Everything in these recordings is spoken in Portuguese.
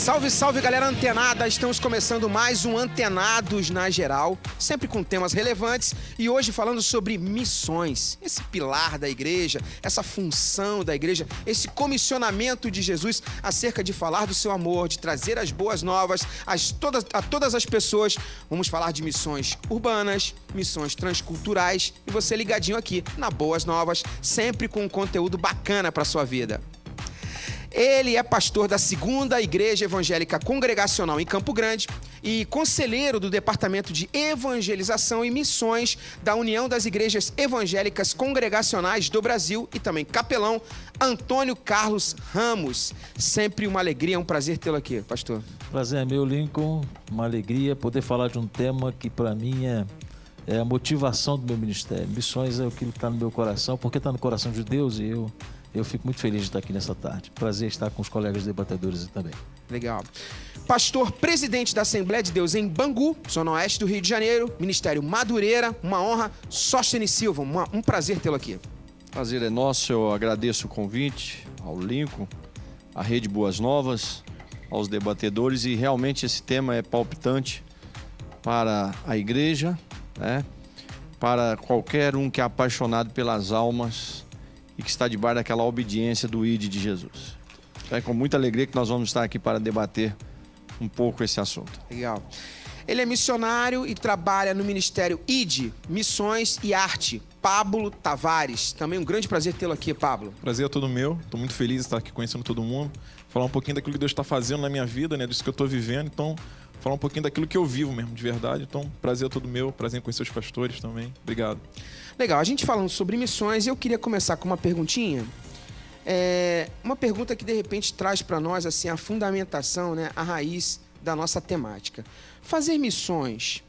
Salve, salve, galera antenada! Estamos começando mais um Antenados na Geral, sempre com temas relevantes e hoje falando sobre missões, esse pilar da igreja, essa função da igreja, esse comissionamento de Jesus acerca de falar do seu amor, de trazer as boas novas a todas as pessoas. Vamos falar de missões urbanas, missões transculturais e você ligadinho aqui na Boas Novas, sempre com um conteúdo bacana para sua vida. Ele é pastor da 2ª Igreja Evangélica Congregacional em Campo Grande e conselheiro do Departamento de Evangelização e Missões da União das Igrejas Evangélicas Congregacionais do Brasil e também capelão Antônio Carlos Ramos. Sempre uma alegria, um prazer tê-lo aqui, pastor. Prazer é meu, Lincoln. Uma alegria poder falar de um tema que para mim é a motivação do meu ministério. Missões é aquilo que está no meu coração, porque está no coração de Deus e eu fico muito feliz de estar aqui nessa tarde. Prazer estar com os colegas debatedores também. Legal. Pastor presidente da Assembleia de Deus em Bangu, zona oeste do Rio de Janeiro, Ministério Madureira, uma honra. Sóstenes Silva, um prazer tê-lo aqui. Prazer é nosso, eu agradeço o convite ao Lincoln, à Rede Boas Novas, aos debatedores e realmente esse tema é palpitante para a igreja, né? Para qualquer um que é apaixonado pelas almas e que está debaixo daquela obediência do ID de Jesus. Então é com muita alegria que nós vamos estar aqui para debater um pouco esse assunto. Legal. Ele é missionário e trabalha no Ministério ID, Missões e Arte. Pablo Tavares. Também um grande prazer tê-lo aqui, Pablo. Prazer é todo meu. Estou muito feliz de estar aqui conhecendo todo mundo. Falar um pouquinho daquilo que Deus está fazendo na minha vida, né? Disso que eu estou vivendo. Então, falar um pouquinho daquilo que eu vivo mesmo, de verdade. Então, prazer é todo meu. Prazer em conhecer os pastores também. Obrigado. Legal. A gente falando sobre missões, eu queria começar com uma perguntinha. Uma pergunta que, de repente, traz para nós assim, a fundamentação, né? A raiz da nossa temática. Fazer missões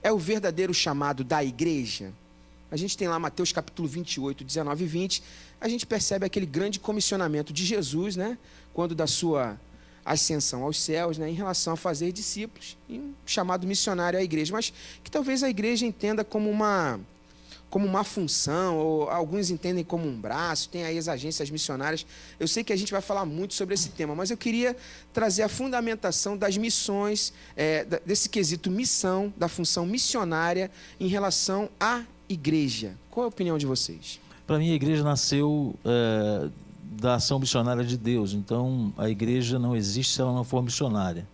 é o verdadeiro chamado da igreja? A gente tem lá Mateus capítulo 28, 19 e 20. A gente percebe aquele grande comissionamento de Jesus, né? Quando da sua ascensão aos céus, né? Em relação a fazer discípulos. E um chamado missionário à igreja. Mas que talvez a igreja entenda como uma função, ou alguns entendem como um braço, tem aí as agências missionárias. Eu sei que a gente vai falar muito sobre esse tema, mas eu queria trazer a fundamentação das missões, desse quesito missão, da função missionária em relação à igreja. Qual é a opinião de vocês? Para mim, a igreja nasceu da ação missionária de Deus, então a igreja não existe se ela não for missionária.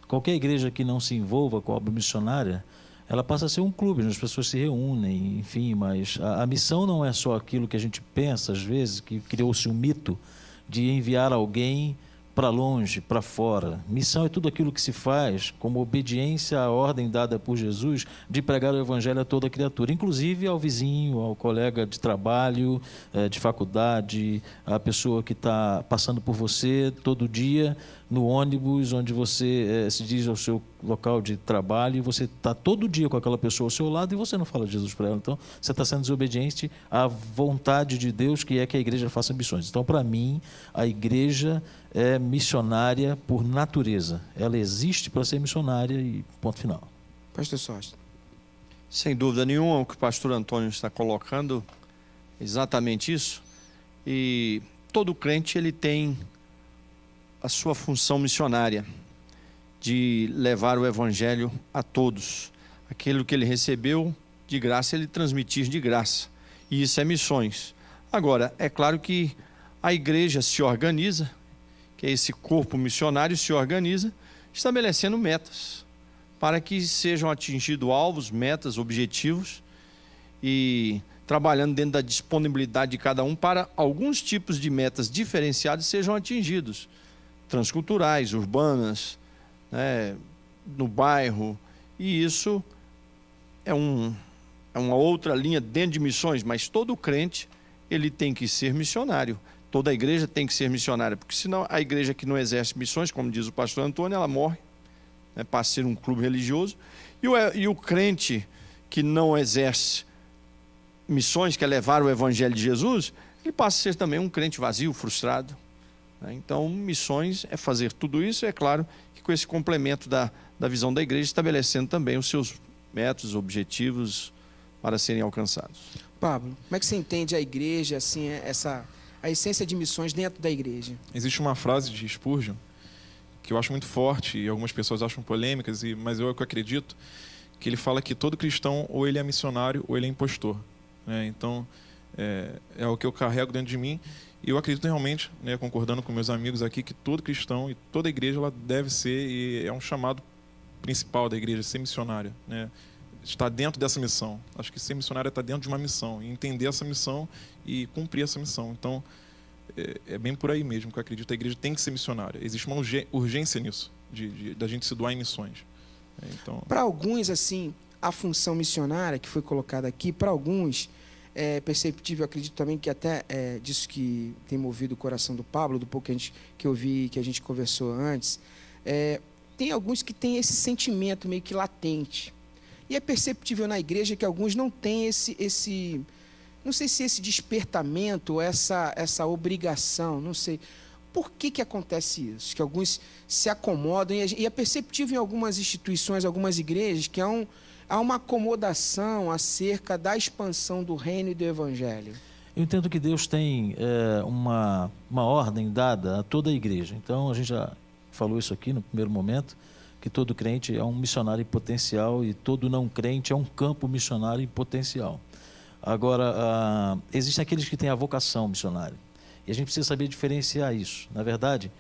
Qualquer igreja que não se envolva com a obra missionária, ela passa a ser um clube, onde as pessoas se reúnem, enfim, mas a missão não é só aquilo que a gente pensa, às vezes, que criou-se um mito de enviar alguém para longe, para fora. Missão é tudo aquilo que se faz como obediência à ordem dada por Jesus de pregar o evangelho a toda criatura, inclusive ao vizinho, ao colega de trabalho, de faculdade, a pessoa que está passando por você todo dia no ônibus, onde você se dirige ao seu local de trabalho e você está todo dia com aquela pessoa ao seu lado e você não fala de Jesus para ela. Então, você está sendo desobediente à vontade de Deus, que é que a igreja faça missões. Então, para mim, a igreja é missionária por natureza. Ela existe para ser missionária e ponto final. Pastor Sóstenes. Sem dúvida nenhuma, o que o pastor Antônio está colocando é exatamente isso. E todo crente ele tem a sua função missionária de levar o evangelho a todos. Aquilo que ele recebeu de graça, ele transmitir de graça. E isso é missões. Agora, é claro que a igreja se organiza, que é esse corpo missionário se organiza, estabelecendo metas para que sejam atingidos alvos, metas, objetivos e trabalhando dentro da disponibilidade de cada um para alguns tipos de metas diferenciadas sejam atingidos. Transculturais, urbanas, né, no bairro, e isso é uma outra linha dentro de missões, mas todo crente ele tem que ser missionário, toda a igreja tem que ser missionária, porque senão a igreja que não exerce missões, como diz o pastor Antônio, ela morre, né, passa a ser um clube religioso, e o crente que não exerce missões, que é levar o evangelho de Jesus, ele passa a ser também um crente vazio, frustrado. Então, missões é fazer tudo isso, é claro que com esse complemento da visão da igreja, estabelecendo também os seus métodos, objetivos para serem alcançados. Pablo, como é que você entende a igreja, assim, a essência de missões dentro da igreja? Existe uma frase de Spurgeon que eu acho muito forte e algumas pessoas acham polêmicas, mas eu acredito, que ele fala que todo cristão ou ele é missionário ou ele é impostor, né? Então, é o que eu carrego dentro de mim. E eu acredito realmente, né, concordando com meus amigos aqui, que todo cristão e toda igreja ela deve ser, e é um chamado principal da igreja, ser missionária, né? Estar dentro dessa missão. Acho que ser missionário é estar dentro de uma missão, e entender essa missão e cumprir essa missão. Então, é bem por aí mesmo que eu acredito. A igreja tem que ser missionária. Existe uma urgência nisso, da gente se doar em missões. Então... Para alguns, assim, a função missionária que foi colocada aqui, para alguns, é perceptível, eu acredito também que até disso que tem movido o coração do Pablo, do pouco que eu vi, que a gente conversou antes, tem alguns que têm esse sentimento meio que latente. E é perceptível na igreja que alguns não têm esse não sei se esse despertamento, essa obrigação, não sei. Por que acontece isso? Que alguns se acomodam, e é perceptível em algumas instituições, algumas igrejas, que há uma acomodação acerca da expansão do reino e do evangelho. Eu entendo que Deus tem uma ordem dada a toda a igreja. Então, a gente já falou isso aqui no primeiro momento, que todo crente é um missionário em potencial e todo não crente é um campo missionário em potencial. Agora, existem aqueles que têm a vocação missionária. E a gente precisa saber diferenciar isso. Na verdade,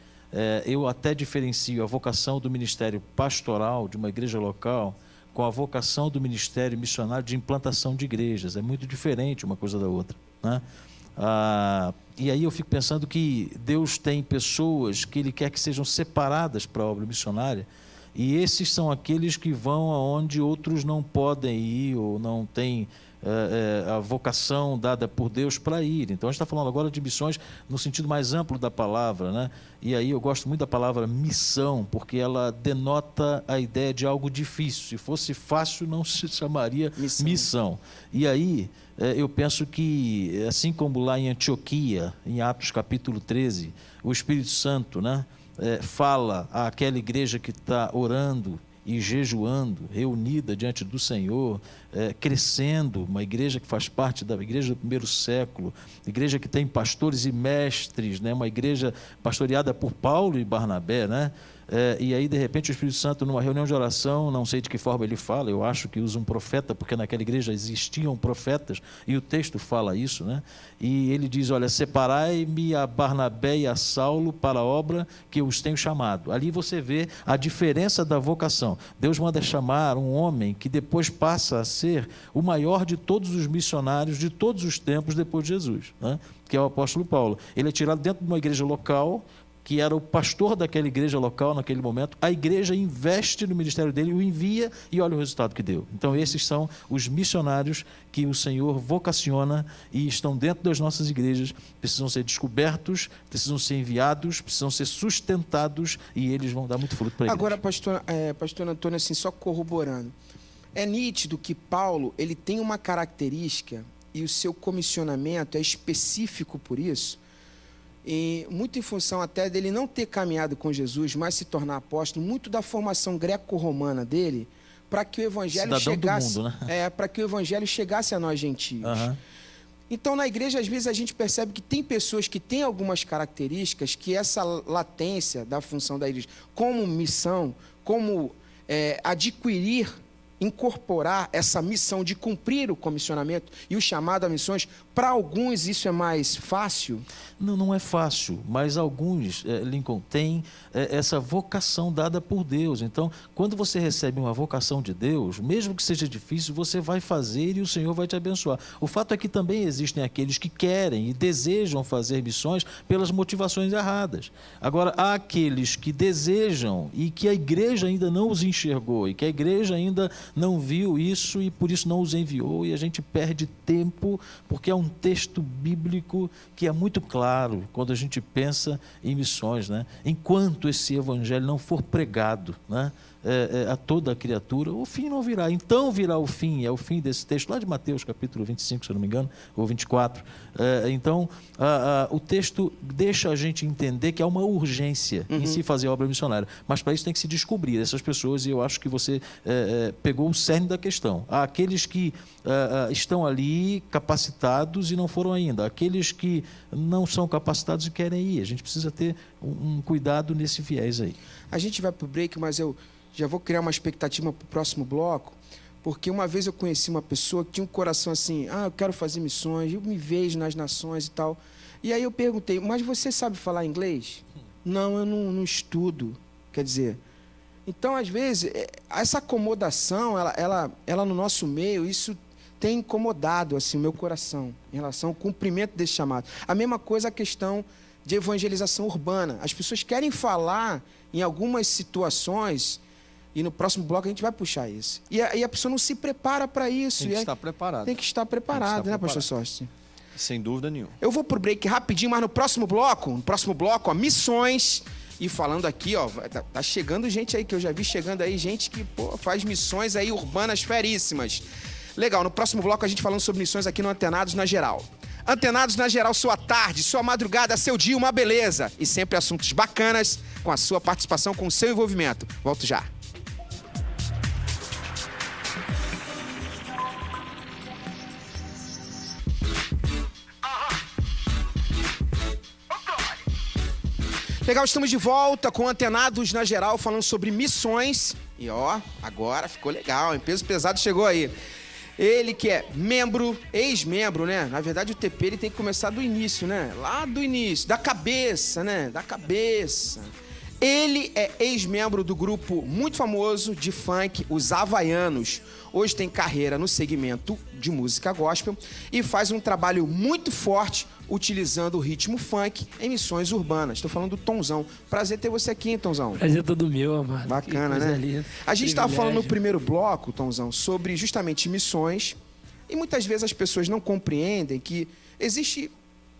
eu até diferencio a vocação do ministério pastoral de uma igreja local com a vocação do ministério missionário de implantação de igrejas. É muito diferente uma coisa da outra, né? E aí eu fico pensando que Deus tem pessoas que Ele quer que sejam separadas para a obra missionária, e esses são aqueles que vão aonde outros não podem ir ou não têm a vocação dada por Deus para ir. Então a gente está falando agora de missões no sentido mais amplo da palavra, né? E aí eu gosto muito da palavra missão, porque ela denota a ideia de algo difícil. Se fosse fácil, não se chamaria missão. E aí eu penso que, assim como lá em Antioquia, em Atos capítulo 13, o Espírito Santo, né, fala àquela igreja que está orando e jejuando, reunida diante do Senhor, crescendo, uma igreja que faz parte da igreja do primeiro século, igreja que tem pastores e mestres, né? Uma igreja pastoreada por Paulo e Barnabé, né? E aí, de repente, o Espírito Santo, numa reunião de oração, não sei de que forma ele fala, eu acho que usa um profeta, porque naquela igreja existiam profetas, e o texto fala isso, né? E ele diz, olha, separai-me a Barnabé e a Saulo para a obra que eu os tenho chamado. Ali você vê a diferença da vocação. Deus manda chamar um homem que depois passa a ser o maior de todos os missionários de todos os tempos depois de Jesus, né? Que é o apóstolo Paulo. Ele é tirado dentro de uma igreja local, que era o pastor daquela igreja local naquele momento. A igreja investe no ministério dele, o envia e olha o resultado que deu. Então esses são os missionários que o Senhor vocaciona e estão dentro das nossas igrejas, precisam ser descobertos, precisam ser enviados, precisam ser sustentados, e eles vão dar muito fruto para a igreja. Agora, pastor Antônio, assim, só corroborando, é nítido que Paulo ele tem uma característica e o seu comissionamento é específico por isso, e muito em função até dele não ter caminhado com Jesus, mas se tornar apóstolo, muito da formação greco-romana dele, para que o evangelho chegasse, né? Para que o evangelho chegasse a nós gentios. Uhum. Então, na igreja, às vezes a gente percebe que tem pessoas que têm algumas características que essa latência da função da igreja, como missão, como adquirir, incorporar essa missão de cumprir o comissionamento e o chamado a missões, para alguns isso é mais fácil? Não é fácil, mas alguns, Lincoln, têm essa vocação dada por Deus. Então, quando você recebe uma vocação de Deus, mesmo que seja difícil, você vai fazer e o Senhor vai te abençoar. O fato é que também existem aqueles que querem e desejam fazer missões pelas motivações erradas. Agora, há aqueles que desejam e que a igreja ainda não os enxergou e que a igreja ainda não viu isso e por isso não os enviou, e a gente perde tempo, porque é um texto bíblico que é muito claro quando a gente pensa em missões, né? Enquanto esse evangelho não for pregado, né, a toda a criatura, o fim não virá. Então virá o fim, é o fim desse texto, lá de Mateus, capítulo 25, se eu não me engano, ou 24. Então, o texto deixa a gente entender que há uma urgência em se fazer a obra missionária, mas para isso tem que se descobrir essas pessoas, e eu acho que você pegou pegou o cerne da questão. Há aqueles que estão ali capacitados e não foram ainda. Aqueles que não são capacitados e querem ir. A gente precisa ter um cuidado nesse viés aí. A gente vai para o break, mas eu já vou criar uma expectativa para o próximo bloco, porque uma vez eu conheci uma pessoa que tinha um coração assim, eu quero fazer missões, eu me vejo nas nações e tal. E aí eu perguntei, mas você sabe falar inglês? Não, eu não estudo. Quer dizer, então às vezes, essa acomodação, ela no nosso meio, isso tem incomodado assim, o meu coração em relação ao cumprimento desse chamado. A mesma coisa a questão de evangelização urbana. As pessoas querem falar em algumas situações, e no próximo bloco a gente vai puxar isso. E a pessoa não se prepara para isso. Tem que estar preparado. Tem que estar preparado, né, pastor Sócio? Sem dúvida nenhuma. Eu vou pro break rapidinho, mas no próximo bloco, ó, missões. E falando aqui, ó, tá chegando gente aí, que eu já vi chegando aí, gente que faz missões aí urbanas feríssimas. Legal, no próximo bloco a gente falando sobre missões aqui no Antenados na Geral. Antenados na Geral, sua tarde, sua madrugada, seu dia, uma beleza. E sempre assuntos bacanas, com a sua participação, com o seu envolvimento. Volto já. Legal, estamos de volta com Antenados na Geral, falando sobre missões. E ó, agora ficou legal, hein? Peso pesado chegou aí. Ele que é membro, ex-membro, né? Na verdade, o TP ele tem que começar do início, né? Lá do início, da cabeça, né? Da cabeça. Ele é ex-membro do grupo muito famoso de funk, os Havaianos. Hoje tem carreira no segmento de música gospel e faz um trabalho muito forte utilizando o ritmo funk em missões urbanas. Estou falando do Tonzão. Prazer ter você aqui, hein, Tonzão? Prazer todo meu, amado. Bacana, né? Linda. A gente estava falando no primeiro bloco, Tonzão, sobre justamente missões e muitas vezes as pessoas não compreendem que existe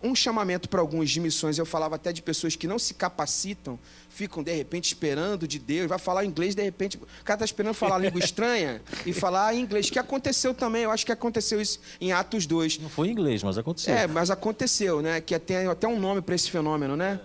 um chamamento para alguns de missões. Eu falava até de pessoas que não se capacitam, ficam de repente esperando de Deus, vai falar inglês, de repente o cara está esperando falar língua estranha e falar inglês, que aconteceu também, eu acho que aconteceu isso em Atos 2. Não foi em inglês, mas aconteceu. Mas aconteceu, né? Que tem até um nome para esse fenômeno, né?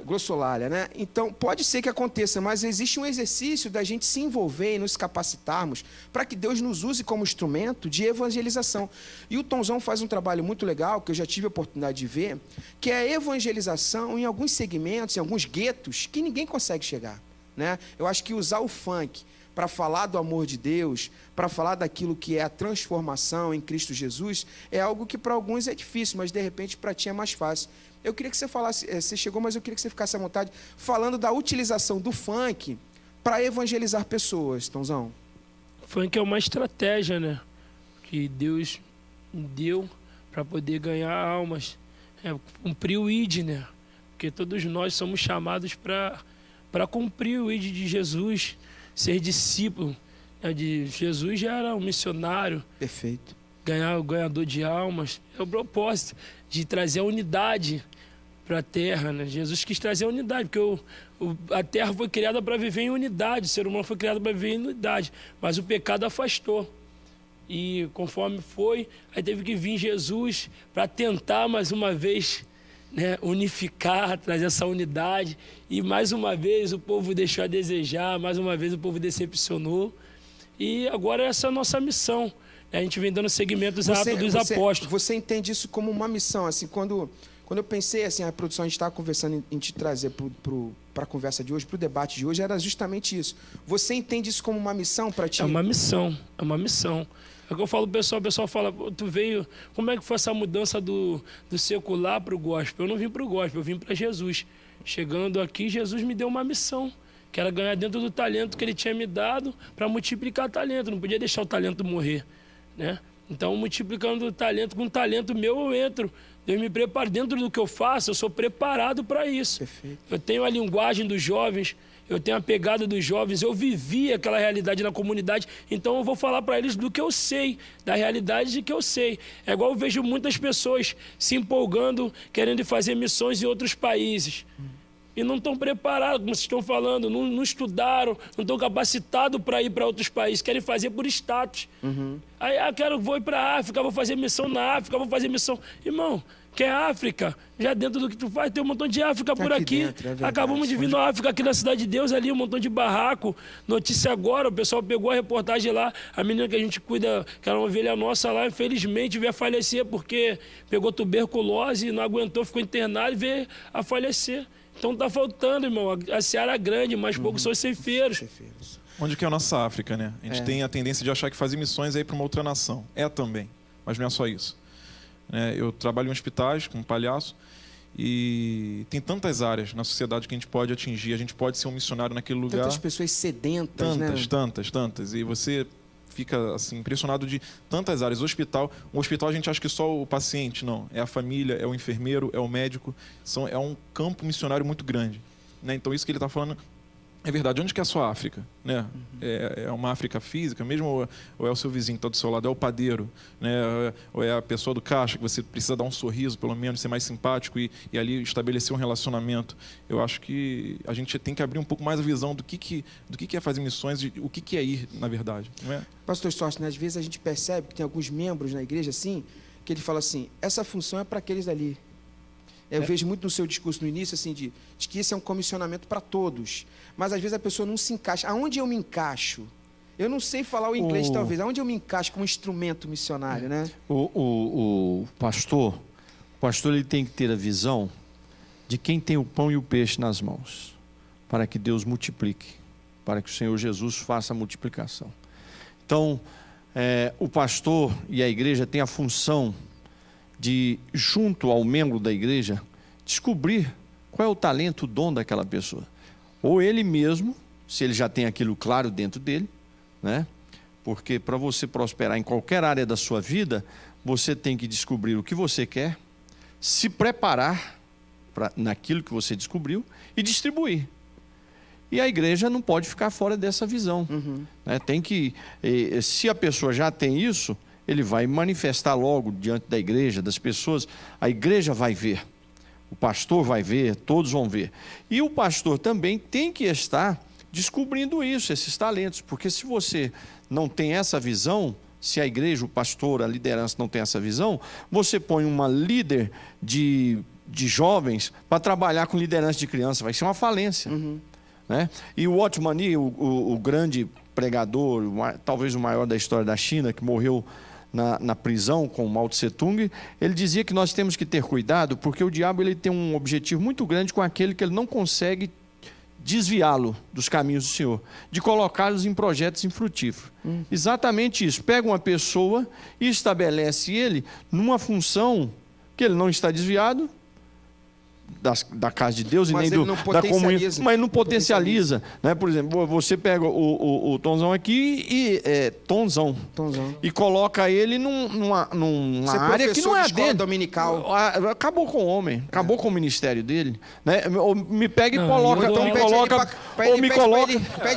Glossolalia, né? Então, pode ser que aconteça, mas existe um exercício da gente se envolver e nos capacitarmos para que Deus nos use como instrumento de evangelização. E o Tonzão faz um trabalho muito legal, que eu já tive a oportunidade de ver, que é a evangelização em alguns segmentos, em alguns guetos, que ninguém consegue chegar, né? Eu acho que usar o funk para falar do amor de Deus, para falar daquilo que é a transformação em Cristo Jesus, é algo que para alguns é difícil, mas de repente para ti é mais fácil. Eu queria que você falasse, você chegou, mas eu queria que você ficasse à vontade, falando da utilização do funk para evangelizar pessoas, Tonzão. Funk é uma estratégia, né? Que Deus deu para poder ganhar almas. Cumprir o ID, né? Porque todos nós somos chamados para cumprir o ID de Jesus, ser discípulo, né? De Jesus já era um missionário. Perfeito. Ganhar o ganhador de almas. É o propósito de trazer a unidade para a terra, né? Jesus quis trazer a unidade, porque a terra foi criada para viver em unidade, o ser humano foi criado para viver em unidade, mas o pecado afastou. E conforme foi, aí teve que vir Jesus para tentar mais uma vez, né, unificar, trazer essa unidade. E mais uma vez o povo deixou a desejar, mais uma vez o povo decepcionou. E agora essa é a nossa missão. A gente vem dando segmentos rápidos dos apóstolos. Você entende isso como uma missão? Assim, quando eu pensei, assim, a produção, a gente estava conversando em te trazer para a conversa de hoje, para o debate de hoje, era justamente isso. Você entende isso como uma missão para ti? É uma missão, é uma missão. É o que eu falo pro o pessoal fala, tu veio, como é que foi essa mudança do secular para o gospel? Eu não vim para o gospel, eu vim para Jesus. Chegando aqui, Jesus me deu uma missão, que era ganhar dentro do talento que ele tinha me dado para multiplicar talento, não podia deixar o talento morrer, né? Então, multiplicando o talento com talento meu, eu entro. Deus me prepara. Dentro do que eu faço, eu sou preparado para isso. Perfeito. Eu tenho a linguagem dos jovens, eu tenho a pegada dos jovens, eu vivi aquela realidade na comunidade, então eu vou falar para eles do que eu sei, da realidade de que eu sei. É igual eu vejo muitas pessoas se empolgando, querendo fazer missões em outros países. E não estão preparados, como vocês estão falando, não estudaram, não estão capacitados para ir para outros países, querem fazer por status. Aí, vou ir para a África, vou fazer missão na África, vou fazer missão. Irmão, que é África. Já dentro do que tu faz, tem um montão de África por Aqui aqui. dentro, é verdade. Acabamos de vir na África, aqui na Cidade de Deus, ali, um montão de barraco. Notícia agora, o pessoal pegou a reportagem lá, a menina que a gente cuida, que era uma ovelha nossa lá, infelizmente veio a falecer porque pegou tuberculose, não aguentou, ficou internado e veio a falecer. Então tá faltando, irmão. A seara é grande, mas poucos são os ceifeiros. Onde que é a nossa África, né? A gente tem a tendência de achar que fazer missões é ir para uma outra nação. É também, mas não é só isso. Eu trabalho em hospitais como palhaço e tem tantas áreas na sociedade que a gente pode atingir. A gente pode ser um missionário naquele lugar. Tantas pessoas sedentas, né? Tantas. E você fica assim impressionado de tantas áreas. O hospital a gente acha que só o paciente, não. É a família, é o enfermeiro, é o médico. É um campo missionário muito grande, né? Então isso que ele está falando é verdade. Onde que é a sua África, né? É uma África física mesmo, ou é o seu vizinho que está do seu lado, é o padeiro, né? Ou é a pessoa do caixa que você precisa dar um sorriso, pelo menos, ser mais simpático e ali estabelecer um relacionamento. Eu acho que a gente tem que abrir um pouco mais a visão do que é fazer missões, o que é ir, na verdade, não é? Pastor Sócio, né? Às vezes a gente percebe que tem alguns membros na igreja assim, que ele fala assim, essa função é para aqueles ali. Eu vejo muito no seu discurso no início, assim, de que esse é um comissionamento para todos. Mas às vezes a pessoa não se encaixa. Aonde eu me encaixo? Eu não sei falar o inglês, talvez. Aonde eu me encaixo como instrumento missionário, né? O pastor ele tem que ter a visão de quem tem o pão e o peixe nas mãos, para que Deus multiplique, para que o Senhor Jesus faça a multiplicação. Então, o pastor e a igreja têm a função de, junto ao membro da igreja, descobrir qual é o talento, o dom daquela pessoa. Ou ele mesmo, se ele já tem aquilo claro dentro dele, né? Porque para você prosperar em qualquer área da sua vida, você tem que descobrir o que você quer, se preparar naquilo que você descobriu e distribuir. E a igreja não pode ficar fora dessa visão. Né? Se a pessoa já tem isso, ele vai manifestar logo diante da igreja, das pessoas. A igreja vai ver, o pastor vai ver, todos vão ver. E o pastor também tem que estar descobrindo isso, esses talentos, porque se você não tem essa visão, se a igreja, o pastor, a liderança não tem essa visão, você põe uma líder de jovens para trabalhar com liderança de criança, vai ser uma falência. Né? E o Watchman Nee, o grande pregador, talvez o maior da história da China, que morreu na prisão com Mao Tse Tung, ele dizia que nós temos que ter cuidado, porque o diabo ele tem um objetivo muito grande com aquele que ele não consegue desviá-lo dos caminhos do Senhor, de colocá-los em projetos infrutíferos. Exatamente isso. Pega uma pessoa e estabelece ele numa função que ele não está desviado da casa de Deus, mas e nem da comunidade, mas não potencializa, né? Por exemplo, você pega o Tonzão aqui Tonzão e coloca ele numa área que não é dele. Dominical. Acabou com o homem, acabou com o ministério dele, né? Ou me pega e coloca,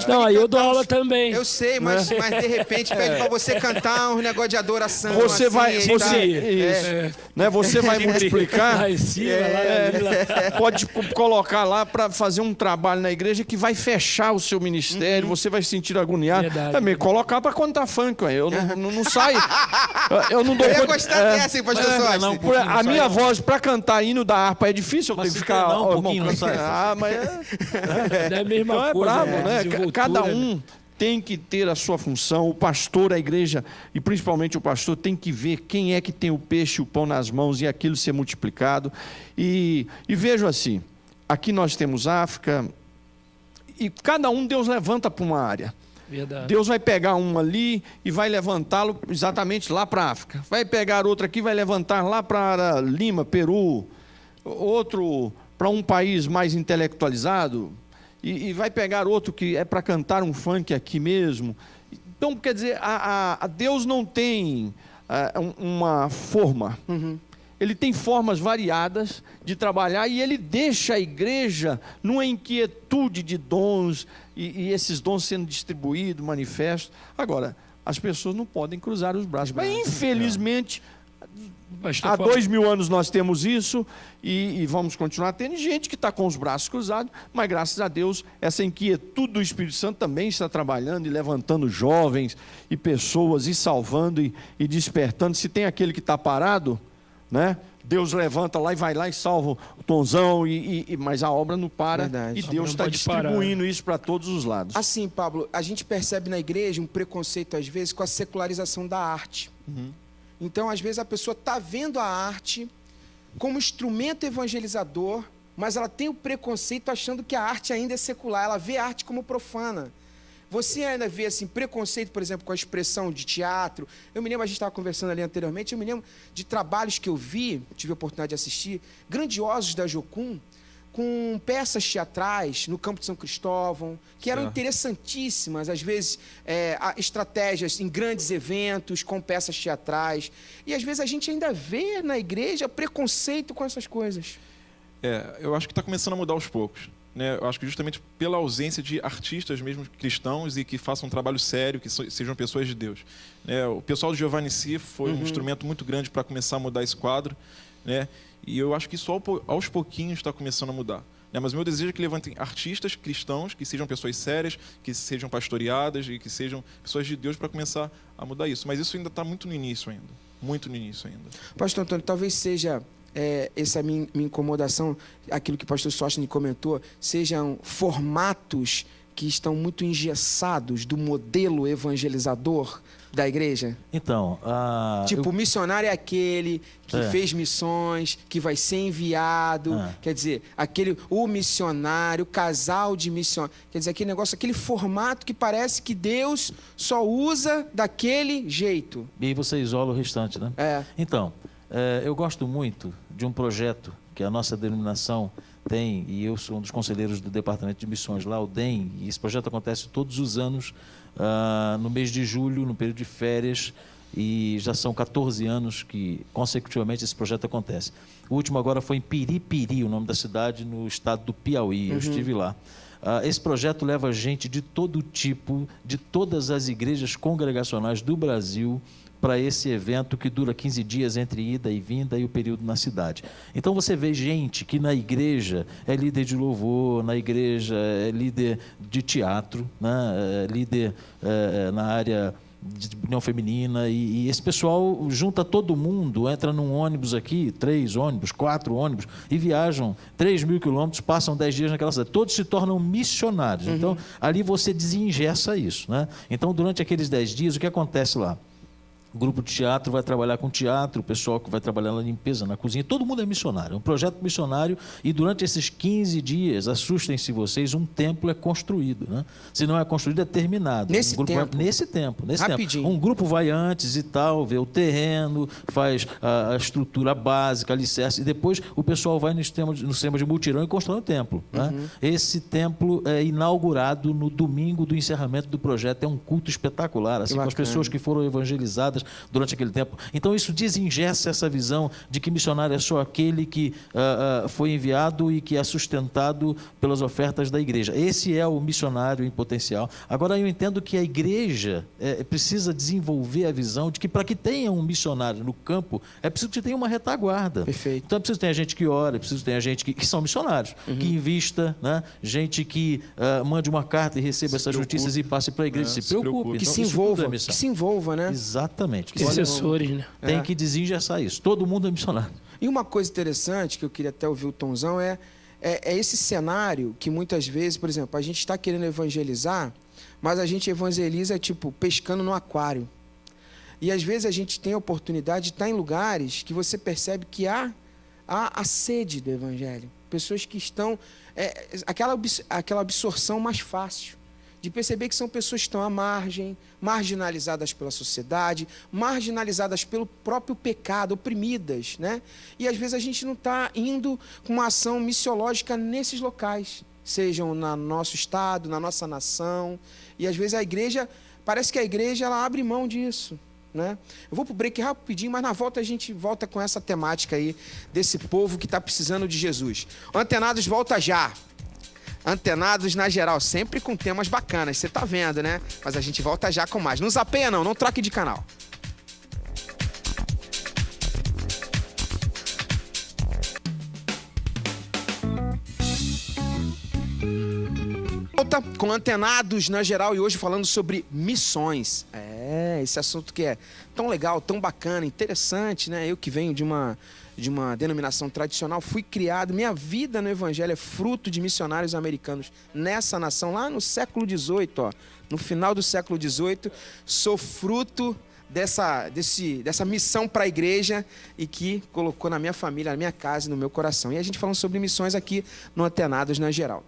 Não, aí eu dou aula também. Eu sei, mas de repente pede para você cantar um negócio de adoração. Você vai multiplicar. Pode colocar lá para fazer um trabalho na igreja que vai fechar o seu ministério, você vai se sentir agoniado. Também colocar para contar funk, eu não saio. Eu não dou. Eu ia gostar dessa, hein, pastor Sócio? A minha voz para cantar hino da harpa é difícil, eu tenho que ficar um pouquinho, não sai. Mas é a mesma coisa, bravo, né? Cada um tem que ter a sua função. O pastor, a igreja, e principalmente o pastor, tem que ver quem é que tem o peixe e o pão nas mãos e aquilo ser multiplicado. E vejo assim, aqui nós temos África, e cada um Deus levanta para uma área. Verdade. Deus vai pegar um ali e vai levantá-lo exatamente lá para a África. Vai pegar outro aqui e vai levantar lá para Lima, Peru. Outro para um país mais intelectualizado. E vai pegar outro que é para cantar um funk aqui mesmo. Então, quer dizer, a Deus não tem uma forma. Ele tem formas variadas de trabalhar e ele deixa a igreja numa inquietude de dons e esses dons sendo distribuídos, manifestos. Agora, as pessoas não podem cruzar os braços. Mas, infelizmente, há 2000 anos nós temos isso e vamos continuar tendo gente que está com os braços cruzados, mas graças a Deus essa inquietude do Espírito Santo também está trabalhando e levantando jovens e pessoas e salvando e despertando. Se tem aquele que está parado, né? Deus levanta lá e vai lá e salva o Tonzão, mas a obra não para. Verdade. E Deus está distribuindo isso para todos os lados. Assim, Pablo, a gente percebe na igreja um preconceito, às vezes, com a secularização da arte. Então, às vezes, a pessoa está vendo a arte como instrumento evangelizador, mas ela tem o preconceito achando que a arte ainda é secular. Ela vê a arte como profana. Você ainda vê assim, preconceito, por exemplo, com a expressão de teatro. Eu me lembro, a gente estava conversando ali anteriormente, eu me lembro de trabalhos que eu vi, tive a oportunidade de assistir, grandiosos da Jocum, com peças teatrais no Campo de São Cristóvão, que eram interessantíssimas, às vezes estratégias em grandes eventos, com peças teatrais. E às vezes a gente ainda vê na igreja preconceito com essas coisas. Eu acho que está começando a mudar aos poucos. Né? Eu acho que justamente pela ausência de artistas mesmo cristãos e que façam um trabalho sério, que sejam pessoas de Deus. Né? O pessoal do Giovanni Si foi um instrumento muito grande para começar a mudar esse quadro, né? E eu acho que isso aos pouquinhos está começando a mudar. Né? Mas o meu desejo é que levantem artistas cristãos, que sejam pessoas sérias, que sejam pastoreadas e que sejam pessoas de Deus para começar a mudar isso. Mas isso ainda está muito no início ainda. Muito no início ainda. Pastor Antônio, talvez seja... essa minha incomodação, aquilo que o pastor Sostene comentou, sejam formatos que estão muito engessados do modelo evangelizador da igreja? Então, o missionário é aquele que fez missões, que vai ser enviado, quer dizer, o missionário, o casal de missionários, quer dizer, aquele negócio, aquele formato que parece que Deus só usa daquele jeito. E aí você isola o restante, né? Então, eu gosto muito de um projeto que a nossa denominação tem, e eu sou um dos conselheiros do Departamento de Missões lá, o DEM, e esse projeto acontece todos os anos, no mês de julho, no período de férias, e já são 14 anos que, consecutivamente, esse projeto acontece. O último agora foi em Piripiri, o nome da cidade, no estado do Piauí, eu estive lá. Esse projeto leva gente de todo tipo, de todas as igrejas congregacionais do Brasil, para esse evento que dura 15 dias entre ida e vinda e o período na cidade. Então você vê gente que na igreja é líder de louvor, na igreja é líder de teatro, né? É líder na área de união feminina, e esse pessoal junta todo mundo, entra num ônibus aqui, 3 ônibus, 4 ônibus, e viajam 3.000 quilômetros, passam 10 dias naquela cidade. Todos se tornam missionários. Então, ali você desengessa isso, né? Então, durante aqueles 10 dias, o que acontece lá? O grupo de teatro vai trabalhar com teatro, o pessoal que vai trabalhar na limpeza, na cozinha, todo mundo é missionário, é um projeto missionário, e durante esses 15 dias, assustem-se vocês, um templo é construído, né? Se não é construído, é terminado. Nesse tempo. Rapidinho. Um grupo vai antes e tal, vê o terreno, faz a estrutura básica, alicerce, e depois o pessoal vai no sistema de multirão e constrói o templo, né? Esse templo é inaugurado no domingo do encerramento do projeto, é um culto espetacular, assim, com as pessoas que foram evangelizadas durante aquele tempo. Então isso desengessa essa visão de que missionário é só aquele que foi enviado e que é sustentado pelas ofertas da igreja. Esse é o missionário em potencial. Agora eu entendo que a igreja precisa desenvolver a visão de que para que tenha um missionário no campo, é preciso que tenha uma retaguarda. Perfeito. Então é preciso ter gente que ora, é preciso ter gente que são missionários, que invista, né? Gente que mande uma carta e receba essas notícias e passe para a igreja, se preocupe. Que Então, se envolva, né? Exatamente. Assessores, né? Tem que desengessar isso. Todo mundo é missionário. E uma coisa interessante que eu queria até ouvir o Tonzão é esse cenário que muitas vezes, por exemplo, a gente está querendo evangelizar, mas a gente evangeliza tipo pescando no aquário. E às vezes a gente tem a oportunidade de estar em lugares que você percebe que há a sede do evangelho. Pessoas que estão... aquela absorção mais fácil. De perceber que são pessoas que estão à margem, marginalizadas pela sociedade, marginalizadas pelo próprio pecado, oprimidas, né? E às vezes a gente não está indo com uma ação missiológica nesses locais, sejam no nosso estado, na nossa nação. E às vezes parece que a igreja ela abre mão disso, né? Eu vou para o break rapidinho, mas na volta a gente volta com essa temática aí, desse povo que está precisando de Jesus. O Antenados volta já. Antenados na geral, sempre com temas bacanas, você tá vendo, né? Mas a gente volta já com mais. Não zapeia não troque de canal. Volta com Antenados na geral e hoje falando sobre missões. Esse assunto que é tão legal, tão bacana, interessante, né? Eu que venho de uma de uma denominação tradicional, fui criado, minha vida no Evangelho é fruto de missionários americanos nessa nação, lá no século XVIII, no final do século XVIII, sou fruto dessa missão para a igreja e que colocou na minha família, na minha casa e no meu coração. E a gente falando sobre missões aqui no Antenados na geral.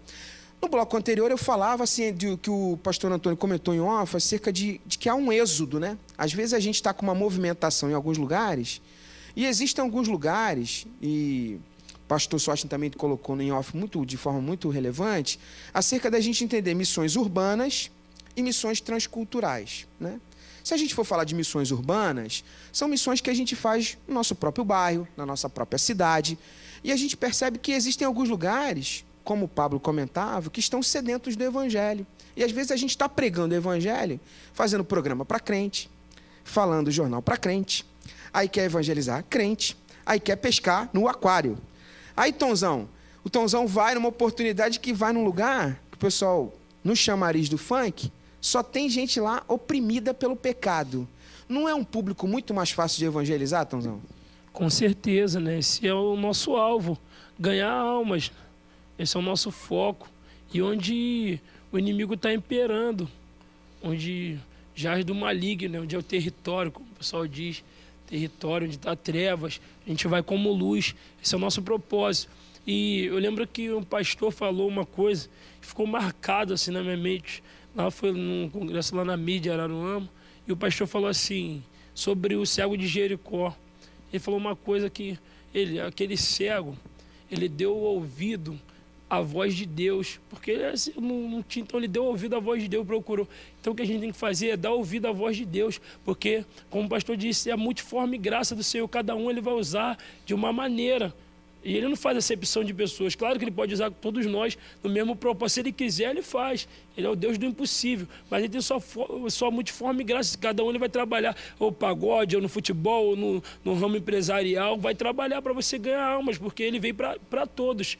No bloco anterior eu falava assim, que o pastor Antônio comentou em off, acerca de que há um êxodo, né? Às vezes a gente está com uma movimentação em alguns lugares, e existem alguns lugares, e o pastor Sostin também colocou em off de forma muito relevante, acerca da gente entender missões urbanas e missões transculturais, né? Se a gente for falar de missões urbanas, são missões que a gente faz no nosso próprio bairro, na nossa própria cidade, e a gente percebe que existem alguns lugares, como o Pablo comentava, que estão sedentos do Evangelho. E às vezes a gente está pregando o Evangelho, fazendo programa para crente, falando jornal para crente, aí quer evangelizar crente, aí quer pescar no aquário. Aí o Tonzão vai numa oportunidade que vai num lugar que o pessoal, no chamariz do funk, só tem gente lá oprimida pelo pecado. Não é um público muito mais fácil de evangelizar, Tonzão? Com certeza, né? Esse é o nosso alvo, ganhar almas. Esse é o nosso foco. E onde o inimigo está imperando, onde jaz do maligno, né? Onde é o território, como o pessoal diz, território onde está trevas, a gente vai como luz. Esse é o nosso propósito. E eu lembro que um pastor falou uma coisa que ficou marcado assim na minha mente. Lá foi num congresso lá na mídia, Araruama, e o pastor falou assim, sobre o cego de Jericó. Ele falou uma coisa que aquele cego, ele deu ouvido à voz de Deus, porque ele assim, não tinha, então ele deu ouvido à voz de Deus, procurou. Então o que a gente tem que fazer é dar ouvido à voz de Deus, porque, como o pastor disse, é a multiforme graça do Senhor, cada um ele vai usar de uma maneira. E ele não faz acepção de pessoas. Claro que ele pode usar todos nós no mesmo propósito. Se ele quiser, ele faz. Ele é o Deus do impossível. Mas ele tem sua multiforme graça. Cada um ele vai trabalhar, ou pagode, ou no futebol, ou no ramo empresarial. Vai trabalhar para você ganhar almas, porque ele veio para todos.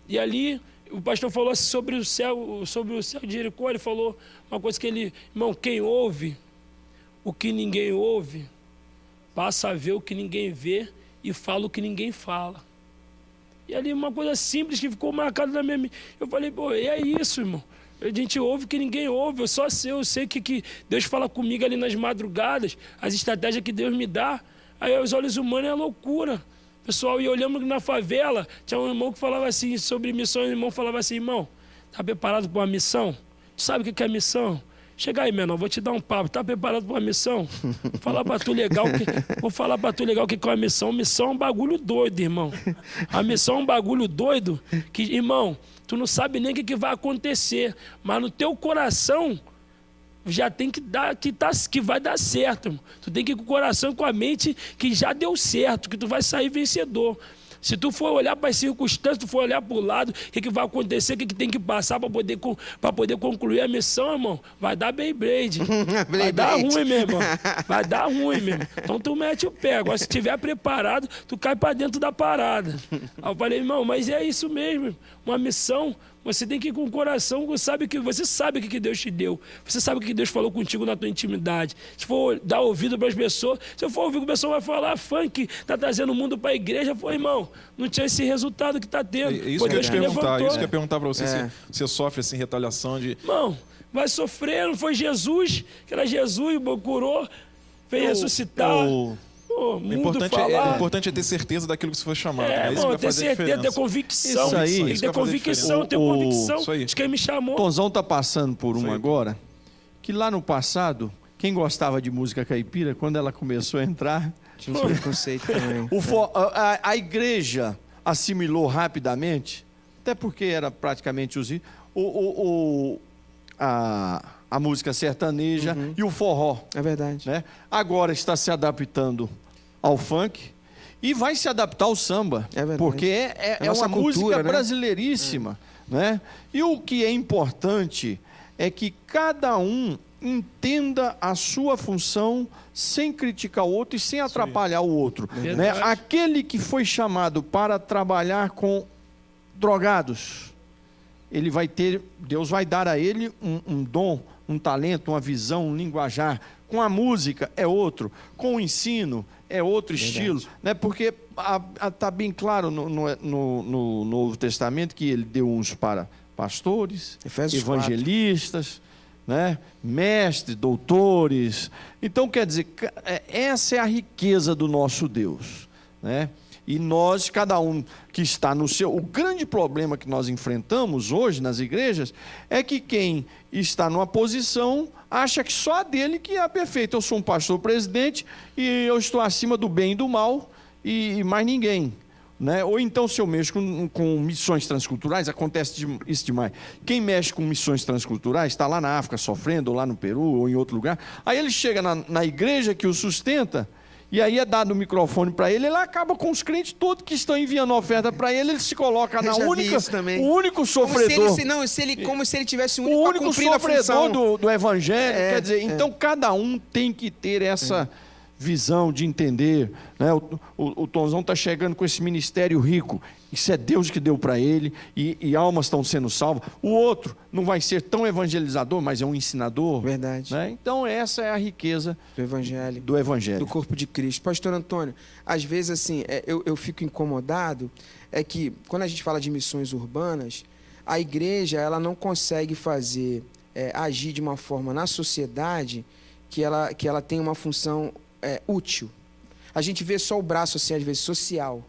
E ali, o pastor falou assim sobre o céu de Jericó. Ele falou uma coisa que ele... Irmão, quem ouve o que ninguém ouve, passa a ver o que ninguém vê e fala o que ninguém fala. E ali uma coisa simples que ficou marcada na minha mente. Eu falei, pô, é isso, irmão. A gente ouve que ninguém ouve. Eu sei que Deus fala comigo ali nas madrugadas, as estratégias que Deus me dá. Aí os olhos humanos é loucura. Pessoal, e olhando na favela, tinha um irmão que falava assim, sobre missões, o irmão falava assim, irmão, tá preparado para uma missão? Tu sabe o que é missão? Chega aí, menor, vou te dar um papo. Tá preparado para uma missão? Vou falar para tu legal o que é uma missão. Missão é um bagulho doido, irmão. A missão é um bagulho doido que, irmão, tu não sabe nem o que vai acontecer, mas no teu coração já tem que dar, que vai dar certo, irmão. Tu tem que ir com o coração e com a mente que já deu certo, que tu vai sair vencedor. Se tu for olhar para as circunstâncias, tu for olhar para o lado, o que vai acontecer, o que tem que passar para poder concluir a missão, irmão, vai dar Beyblade. Vai dar ruim, meu irmão. Vai dar ruim, meu irmão. Então tu mete o pé. Agora, se estiver preparado, tu cai para dentro da parada. Aí eu falei, irmão, mas é isso mesmo. Uma missão, você tem que ir com o coração, você sabe o que Deus te deu. Você sabe o que Deus falou contigo na tua intimidade. Se for dar ouvido para as pessoas, se eu for ouvir o que o pessoal vai falar, funk, tá trazendo o mundo para a igreja, foi, irmão, não tinha esse resultado que está tendo. Isso que eu ia perguntar para você, se você sofre assim, retaliação de... Irmão, vai sofrer, não foi Jesus, que era Jesus, curou, fez ressuscitar. O importante é ter certeza daquilo que você foi chamado. É isso que vai fazer a diferença. Ter convicção. Isso aí. Tem que ter convicção, ter convicção de quem me chamou. Tonzão está passando por uma agora, que lá no passado, quem gostava de música caipira, quando ela começou a entrar... Tinha um preconceito também. A igreja assimilou rapidamente, até porque era praticamente a música sertaneja e o forró. É verdade. Né? Agora está se adaptando ao funk e vai se adaptar ao samba. É verdade. Porque é uma música brasileiríssima. Né? E o que é importante é que cada um entenda a sua função sem criticar o outro e sem atrapalhar o outro. Né? Aquele que foi chamado para trabalhar com drogados, ele vai ter, Deus vai dar a ele um dom, um talento, uma visão, um linguajar. Com a música é outro, com o ensino é outro estilo, né? Porque está bem claro no Novo Testamento que ele deu uns para pastores, Efésios evangelistas, né? Mestres, doutores. Então, quer dizer, essa é a riqueza do nosso Deus, né? E nós, cada um que está no seu... O grande problema que nós enfrentamos hoje nas igrejas é que quem está numa posição acha que só a dele que é perfeito. Eu sou um pastor presidente e eu estou acima do bem e do mal e mais ninguém, né? Ou então, se eu mexo com missões transculturais, acontece isso demais. Quem mexe com missões transculturais está lá na África sofrendo, ou lá no Peru, ou em outro lugar. Aí ele chega na igreja que o sustenta, e aí é dado o microfone para ele, ele acaba com os crentes todos que estão enviando oferta para ele, ele se coloca na única, o único sofredor. Como se ele tivesse o único sofredor do evangelho. Quer dizer, então cada um tem que ter essa visão de entender, né? O Tonzão está chegando com esse ministério rico, isso é Deus que deu para ele, e almas estão sendo salvas. O outro não vai ser tão evangelizador, mas é um ensinador. Verdade. Né? Então essa é a riqueza do evangelho, do corpo de Cristo. Pastor Antônio, às vezes assim, eu fico incomodado, é que quando a gente fala de missões urbanas, a igreja ela não consegue agir de uma forma na sociedade que ela tem uma função útil. A gente vê só o braço, assim, às vezes, social.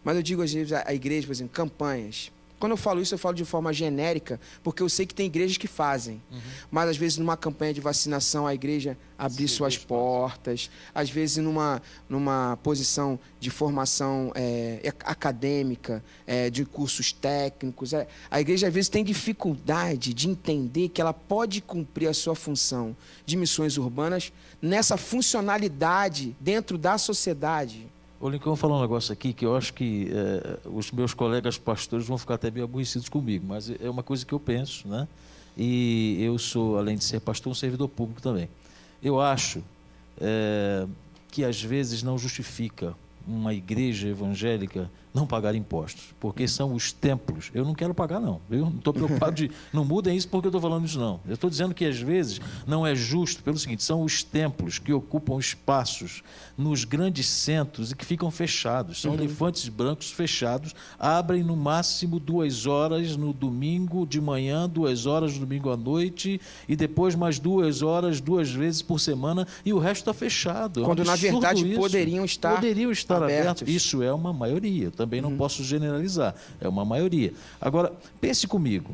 Mas eu digo, às vezes, a igreja, por exemplo, campanhas. Quando eu falo isso, eu falo de forma genérica, porque eu sei que tem igrejas que fazem. Mas, às vezes, numa campanha de vacinação, a igreja abrir suas portas. Às vezes, numa posição de formação acadêmica, de cursos técnicos. A igreja, às vezes, tem dificuldade de entender que ela pode cumprir a sua função de missões urbanas nessa funcionalidade dentro da sociedade. Ô Lincoln, eu vou falar um negócio aqui que eu acho que os meus colegas pastores vão ficar até meio aborrecidos comigo, mas é uma coisa que eu penso, né? E eu sou, além de ser pastor, um servidor público também. Eu acho que às vezes não justifica uma igreja evangélica não pagar impostos, porque são os templos. Eu não quero pagar, não. Eu não estou preocupado de... Não mudem isso porque eu estou falando isso, não. Eu estou dizendo que, às vezes, não é justo, pelo seguinte, são os templos que ocupam espaços nos grandes centros e que ficam fechados. São elefantes brancos fechados, abrem no máximo 2 horas no domingo de manhã, 2 horas no domingo à noite, e depois mais 2 horas, 2 vezes por semana, e o resto está fechado. Quando, na verdade, isso. poderiam estar abertos. Isso é uma maioria. Também não posso generalizar. É uma maioria. Agora, pense comigo.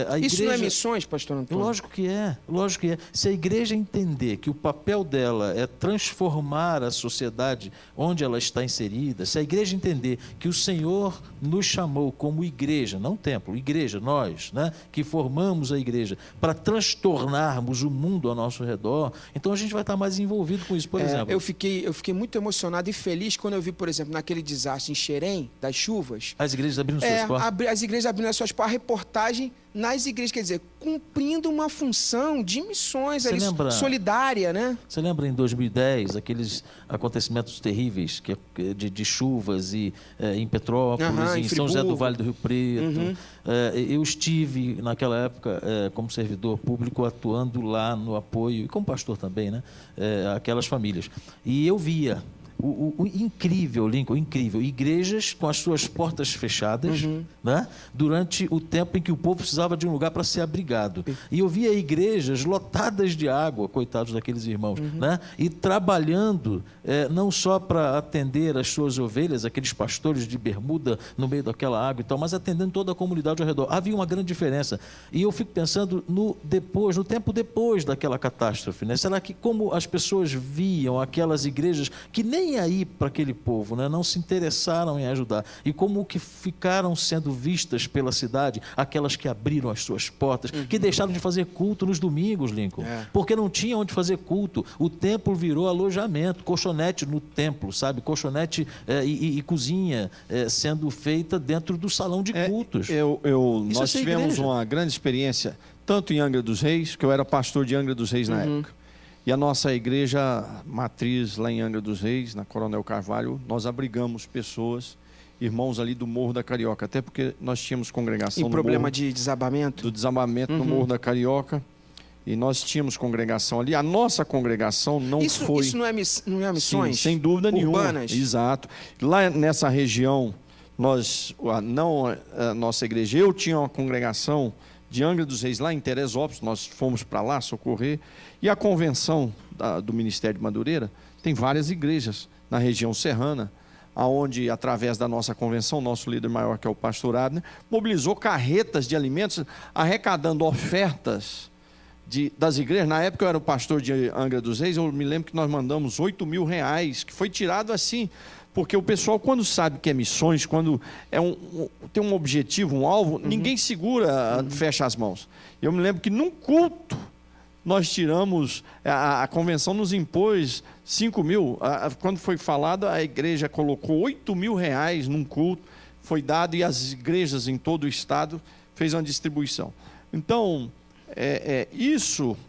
A igreja... Isso não é missões, pastor Antônio? Lógico que é, lógico que é. Se a igreja entender que o papel dela é transformar a sociedade onde ela está inserida, se a igreja entender que o Senhor nos chamou como igreja, não templo, igreja, nós, né, que formamos a igreja, para transtornarmos o mundo ao nosso redor, então a gente vai estar mais envolvido com isso. Por exemplo... Eu fiquei muito emocionado e feliz quando eu vi, por exemplo, naquele desastre em Xerém, das chuvas... As igrejas abrindo suas portas. As igrejas abrindo as suas portas, a reportagem nas igrejas, quer dizer, cumprindo uma função de missões solidária, né? Você lembra em 2010, aqueles acontecimentos terríveis de chuvas em Petrópolis, em São José do Vale do Rio Preto? Eu estive, naquela época, como servidor público, atuando lá no apoio, e como pastor também, né? Aquelas famílias. E eu via... O incrível, Lincoln, incrível. Igrejas com as suas portas fechadas, né? Durante o tempo em que o povo precisava de um lugar para ser abrigado. E eu via igrejas lotadas de água, coitados daqueles irmãos, né? E trabalhando não só para atender as suas ovelhas, aqueles pastores de bermuda no meio daquela água e tal, mas atendendo toda a comunidade ao redor. Havia uma grande diferença. E eu fico pensando no tempo depois daquela catástrofe, né? Será que como as pessoas viam aquelas igrejas que nem aí para aquele povo, né? Não se interessaram em ajudar, e como que ficaram sendo vistas pela cidade aquelas que abriram as suas portas, que deixaram de fazer culto nos domingos, Lincoln, porque não tinha onde fazer culto. O templo virou alojamento, colchonete no templo, sabe, colchonete e cozinha sendo feita dentro do salão de cultos. Nós tivemos uma grande experiência tanto em Angra dos Reis, que eu era pastor de Angra dos Reis na época. E a nossa igreja matriz lá em Angra dos Reis, na Coronel Carvalho, nós abrigamos pessoas, irmãos ali do Morro da Carioca, até porque nós tínhamos congregação no problema de desabamento? Do desabamento no Morro da Carioca. E nós tínhamos congregação ali. A nossa congregação não foi... Isso não é missões? Sim, sem dúvida nenhuma. Urbanas? Exato. Lá nessa região, a nossa igreja, eu tinha uma congregação de Angra dos Reis, lá em Teresópolis, nós fomos para lá socorrer. E a convenção do Ministério de Madureira tem várias igrejas na região serrana, onde, através da nossa convenção, nosso líder maior, que é o pastor Abner, mobilizou carretas de alimentos, arrecadando ofertas das igrejas. Na época eu era o pastor de Angra dos Reis, eu me lembro que nós mandamos R$8.000, que foi tirado assim, porque o pessoal, quando sabe que é missões, quando tem um objetivo, um alvo, ninguém segura, fecha as mãos. Eu me lembro que num culto, nós tiramos, a convenção nos impôs 5 mil, quando foi falado, a igreja colocou R$8.000 num culto, foi dado, e as igrejas em todo o estado fez uma distribuição. Então,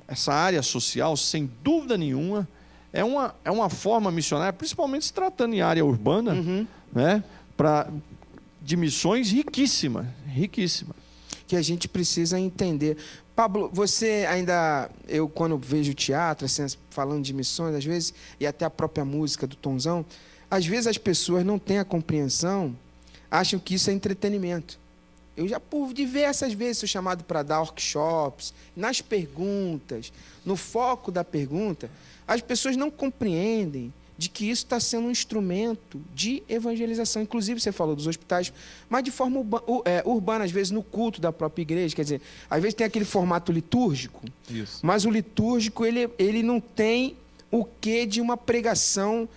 essa área social, sem dúvida nenhuma, é uma forma missionária, principalmente se tratando em área urbana, né, de missões riquíssima. Que a gente precisa entender. Pablo, você ainda... Eu, quando vejo teatro, assim, falando de missões, às vezes, e até a própria música do Tonzão, às vezes as pessoas não têm a compreensão, acham que isso é entretenimento. Eu já, por diversas vezes, sou chamado para dar workshops, nas perguntas, no foco da pergunta, as pessoas não compreendem de que isso está sendo um instrumento de evangelização. Inclusive, você falou dos hospitais, mas de forma urbana, às vezes no culto da própria igreja. Quer dizer, às vezes tem aquele formato litúrgico, mas o litúrgico ele não tem o quê de uma pregação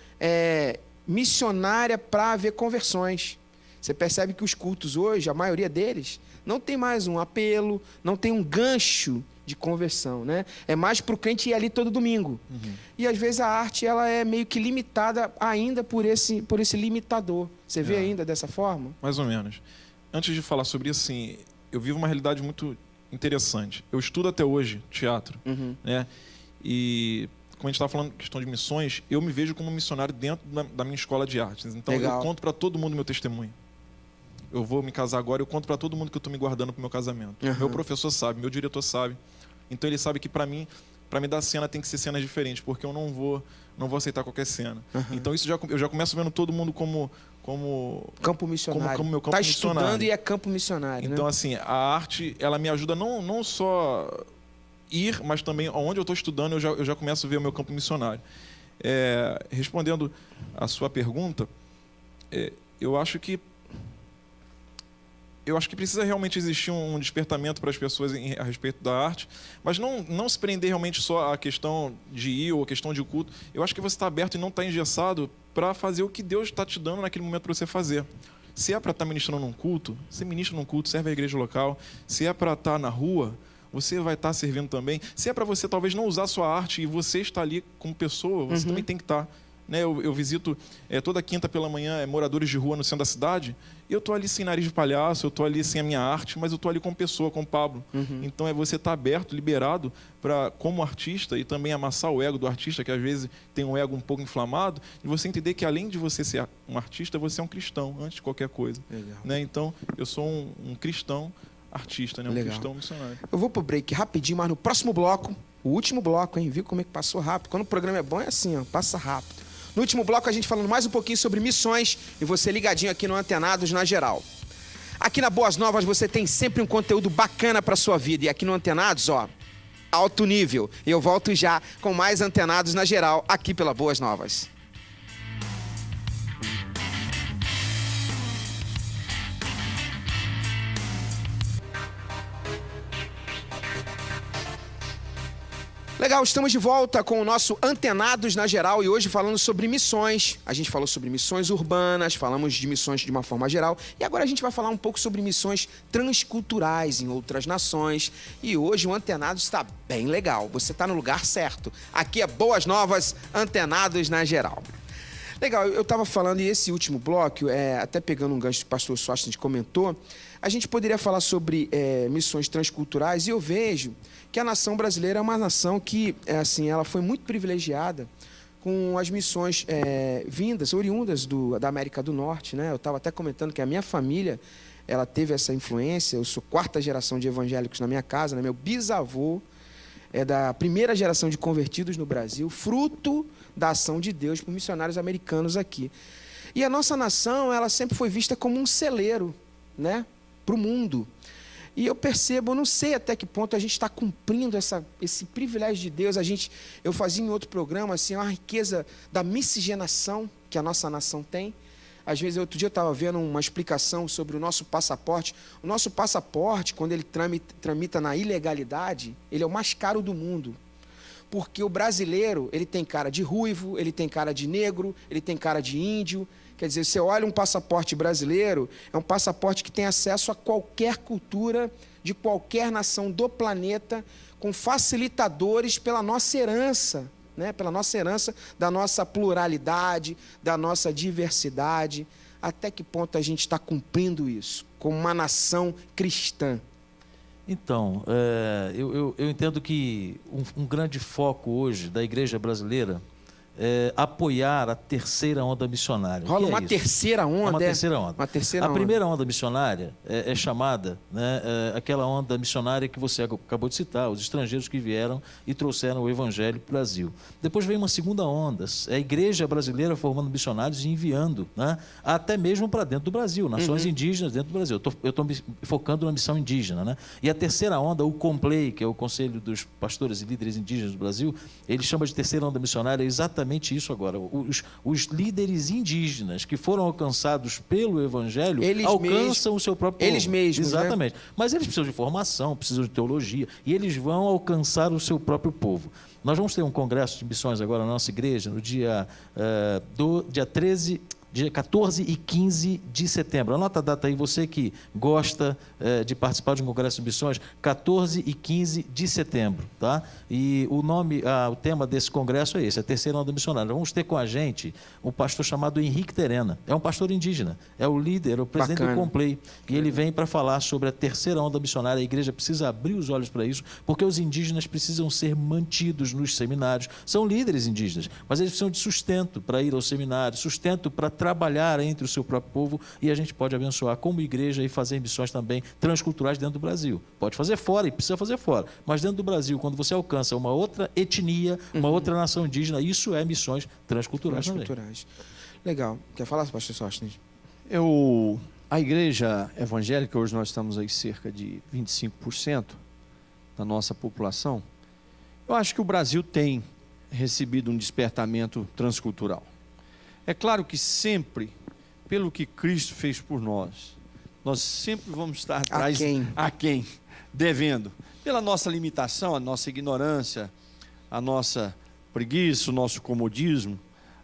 missionária para haver conversões. Você percebe que os cultos hoje, a maioria deles, não tem mais um apelo, não tem um gancho de conversão, né? É mais para o crente ir ali todo domingo. E às vezes a arte ela é meio que limitada ainda por esse limitador. Você vê ainda dessa forma? Mais ou menos. Antes de falar sobre isso, assim, eu vivo uma realidade muito interessante. Eu estudo até hoje teatro, né? E como a gente estava falando questão de missões, eu me vejo como missionário dentro da minha escola de artes. Então eu conto para todo mundo meu testemunho. Eu vou me casar agora, eu conto para todo mundo que eu estou me guardando para o meu casamento. Meu professor sabe, meu diretor sabe. Então ele sabe que para mim dar cena tem que ser cenas diferentes, porque eu não vou aceitar qualquer cena. Então isso eu já começo vendo todo mundo como campo missionário. Como meu campo missionário. Estudando e é campo missionário. Então, né? assim, a arte, ela me ajuda não só ir, mas também onde eu estou estudando, eu já começo a ver o meu campo missionário. Respondendo a sua pergunta, eu acho que precisa realmente existir um despertamento para as pessoas a respeito da arte, mas não se prender realmente só à questão de ir ou à questão de culto. Eu acho que você está aberto e não está engessado para fazer o que Deus está te dando naquele momento para você fazer. Se é para estar ministrando num culto, você ministra num culto, serve a igreja local. Se é para estar na rua, você vai estar servindo também. Se é para você talvez não usar a sua arte e você estar ali como pessoa, você também tem que estar. Né, eu visito toda quinta pela manhã moradores de rua no centro da cidade, e eu estou ali sem nariz de palhaço, eu estou ali sem a minha arte, mas eu estou ali como pessoa, como Pablo. Então você estar aberto, liberado, para como artista, e também amassar o ego do artista, que às vezes tem um ego um pouco inflamado, e você entender que além de você ser um artista, você é um cristão, antes de qualquer coisa. Né? Então eu sou um cristão artista, né? Um cristão missionário. Eu vou pro break rapidinho, mas no próximo bloco, o último bloco, hein? Viu como é que passou rápido? Quando o programa é bom é assim, ó, passa rápido. No último bloco, a gente falando mais um pouquinho sobre missões e você ligadinho aqui no Antenados na Geral. Aqui na Boas Novas você tem sempre um conteúdo bacana para sua vida. E aqui no Antenados, ó, alto nível. E eu volto já com mais Antenados na Geral aqui pela Boas Novas. Legal, estamos de volta com o nosso Antenados na Geral e hoje falando sobre missões. A gente falou sobre missões urbanas, falamos de missões de uma forma geral e agora a gente vai falar um pouco sobre missões transculturais em outras nações. E hoje o Antenados está bem legal, você está no lugar certo. Aqui é Boas Novas, Antenados na Geral. Legal, eu estava falando, e esse último bloco, até pegando um gancho que o pastor Sóstenes comentou, a gente poderia falar sobre missões transculturais e eu vejo que a nação brasileira é uma nação que, assim, ela foi muito privilegiada com as missões oriundas da América do Norte, né? Eu estava até comentando que a minha família, ela teve essa influência, eu sou 4ª geração de evangélicos na minha casa, né? Meu bisavô é da primeira geração de convertidos no Brasil, fruto da ação de Deus por missionários americanos aqui. E a nossa nação, ela sempre foi vista como um celeiro, né, para o mundo. E eu percebo, eu não sei até que ponto a gente está cumprindo esse privilégio de Deus. Eu fazia em outro programa assim, a riqueza da miscigenação que a nossa nação tem. Às vezes, outro dia eu estava vendo uma explicação sobre o nosso passaporte. O nosso passaporte, quando ele tramita na ilegalidade, ele é o mais caro do mundo. Porque o brasileiro, ele tem cara de ruivo, ele tem cara de negro, ele tem cara de índio. Quer dizer, você olha um passaporte brasileiro, é um passaporte que tem acesso a qualquer cultura de qualquer nação do planeta, com facilitadores pela nossa herança, né? Pela nossa herança, da nossa pluralidade, da nossa diversidade. Até que ponto a gente está cumprindo isso, como uma nação cristã? Então, eu entendo que um grande foco hoje da igreja brasileira é apoiar a terceira onda missionária. Rola uma terceira onda? Uma terceira onda. Uma terceira onda. A primeira onda missionária é chamada, né, aquela onda missionária que você acabou de citar, os estrangeiros que vieram e trouxeram o evangelho para o Brasil. Depois vem uma segunda onda, é a igreja brasileira formando missionários e enviando, né, até mesmo para dentro do Brasil, nações indígenas dentro do Brasil. Eu estou me focando na missão indígena, né? E a terceira onda, o COMPLEI, que é o Conselho dos Pastores e Líderes Indígenas do Brasil, ele chama de terceira onda missionária exatamente isso agora. Os líderes indígenas que foram alcançados pelo evangelho alcançam o seu próprio povo. Eles mesmos, exatamente. Né? Mas eles precisam de formação, precisam de teologia, e eles vão alcançar o seu próprio povo. Nós vamos ter um congresso de missões agora na nossa igreja, no dia 14 e 15 de setembro. Anota a data aí, você que gosta de participar de um congresso de missões, 14 e 15 de setembro, tá? E o tema desse congresso é esse, a terceira onda missionária. Vamos ter com a gente um pastor chamado Henrique Terena. É um pastor indígena, é o líder, o presidente do COMPLEI. E ele vem para falar sobre a terceira onda missionária. A igreja precisa abrir os olhos para isso, porque os indígenas precisam ser mantidos nos seminários. São líderes indígenas, mas eles precisam de sustento para ir ao seminário, sustento para trabalhar entre o seu próprio povo, e a gente pode abençoar como igreja e fazer missões também transculturais dentro do Brasil. Pode fazer fora e precisa fazer fora, mas dentro do Brasil, quando você alcança uma outra etnia, uma outra nação indígena, isso é missões transculturais também. Legal. Quer falar, pastor Sóstenes? A igreja evangélica, hoje nós estamos aí cerca de 25% da nossa população, eu acho que o Brasil tem recebido um despertamento transcultural. É claro que sempre, pelo que Cristo fez por nós sempre vamos estar atrás, aquém, devendo, pela nossa limitação, a nossa ignorância, a nossa preguiça, o nosso comodismo,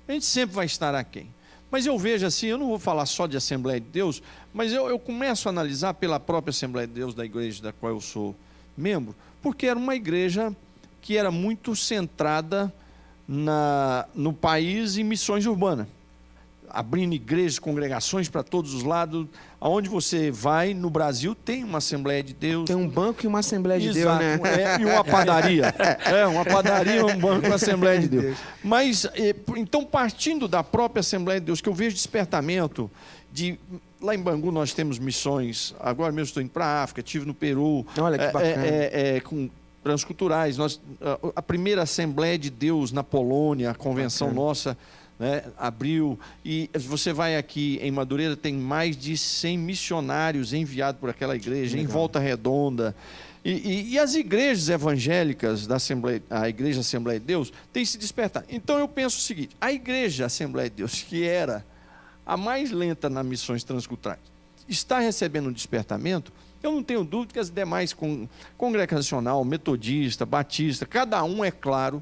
a gente sempre vai estar aquém. Mas eu vejo assim, eu não vou falar só de Assembleia de Deus, mas eu começo a analisar pela própria Assembleia de Deus da igreja da qual eu sou membro, porque era uma igreja que era muito centrada no país em missões urbanas, abrindo igrejas, congregações para todos os lados. Aonde você vai no Brasil tem uma Assembleia de Deus. Tem um banco e uma Assembleia de Deus, né? E uma padaria. Uma padaria, um banco e uma Assembleia de Deus. Mas, então, partindo da própria Assembleia de Deus, que eu vejo despertamento lá em Bangu nós temos missões, agora mesmo estou indo para a África, estive no Peru. Olha que bacana. Com transculturais. A primeira Assembleia de Deus na Polônia, a convenção nossa, né, abriu, e você vai aqui em Madureira, tem mais de 100 missionários enviados por aquela igreja, em Volta Redonda, e as igrejas evangélicas da Assembleia, a Igreja Assembleia de Deus, tem se despertado. Então eu penso o seguinte, a Igreja Assembleia de Deus, que era a mais lenta nas missões transculturais, está recebendo um despertamento. Eu não tenho dúvida que as demais, congregacional, metodista, batista, cada um, é claro,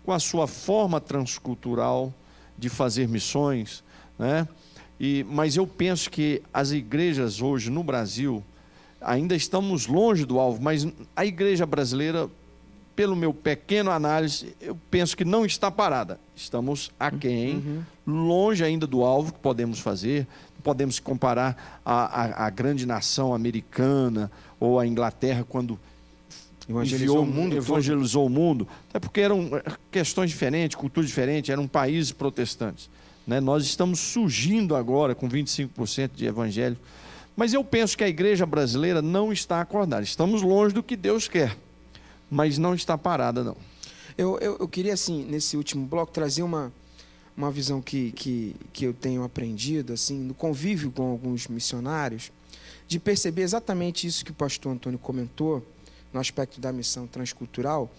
com a sua forma transcultural de fazer missões, né? Mas eu penso que as igrejas hoje no Brasil, ainda estamos longe do alvo, mas a igreja brasileira, pelo meu pequeno análise, eu penso que não está parada. Estamos aquém, longe ainda do alvo que podemos fazer. Podemos comparar a grande nação americana ou a Inglaterra, quando evangelizou o mundo, até porque eram questões diferentes, culturas diferentes, eram países protestantes, né? Nós estamos surgindo agora com 25% de evangelho, mas eu penso que a igreja brasileira não está acordada. Estamos longe do que Deus quer, mas não está parada, não. Eu queria, assim, nesse último bloco, trazer uma visão que eu tenho aprendido, assim, no convívio com alguns missionários, de perceber exatamente isso que o pastor Antônio comentou, no aspecto da missão transcultural,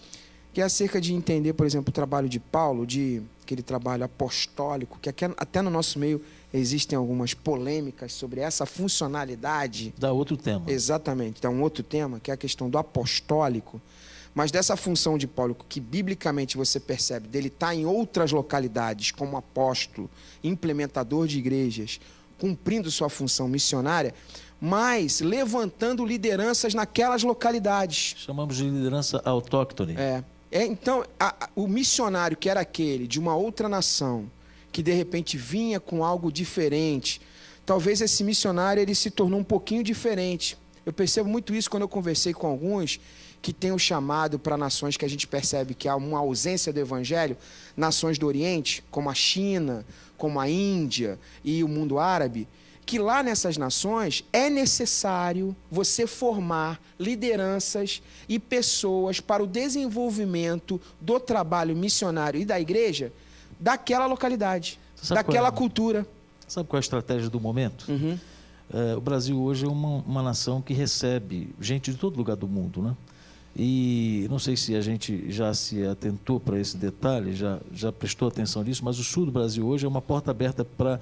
que é acerca de entender, por exemplo, o trabalho de Paulo, aquele trabalho apostólico, que até no nosso meio existem algumas polêmicas sobre essa funcionalidade. Dá outro tema. Exatamente, dá um outro tema, que é a questão do apostólico, mas dessa função de Paulo, que biblicamente você percebe, dele estar em outras localidades como apóstolo, implementador de igrejas, cumprindo sua função missionária, mas levantando lideranças naquelas localidades. Chamamos de liderança autóctone. Então, o missionário que era aquele de uma outra nação, que de repente vinha com algo diferente, talvez esse missionário ele se tornou um pouquinho diferente. Eu percebo muito isso quando eu conversei com alguns que têm o chamado para nações que a gente percebe que há uma ausência do evangelho, nações do Oriente, como a China, como a Índia e o mundo árabe, que lá nessas nações é necessário você formar lideranças e pessoas para o desenvolvimento do trabalho missionário e da igreja daquela localidade, daquela cultura. Sabe qual é a estratégia do momento? O Brasil hoje é uma nação que recebe gente de todo lugar do mundo, né? E não sei se a gente já se atentou para esse detalhe, já prestou atenção nisso, mas o sul do Brasil hoje é uma porta aberta para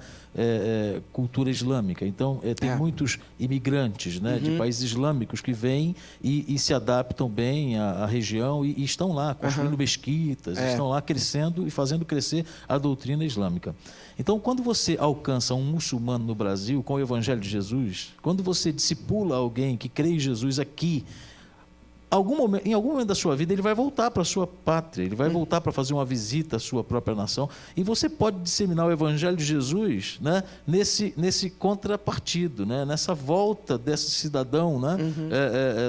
cultura islâmica. Então, tem muitos imigrantes, né, de países islâmicos que vêm e se adaptam bem à região e estão lá construindo mesquitas, estão lá crescendo e fazendo crescer a doutrina islâmica. Então, quando você alcança um muçulmano no Brasil com o Evangelho de Jesus, quando você discipula alguém que crê em Jesus aqui, em algum momento da sua vida, ele vai voltar para a sua pátria, ele vai voltar para fazer uma visita à sua própria nação, e você pode disseminar o Evangelho de Jesus, né, nesse contrapartido, né, nessa volta desse cidadão, né,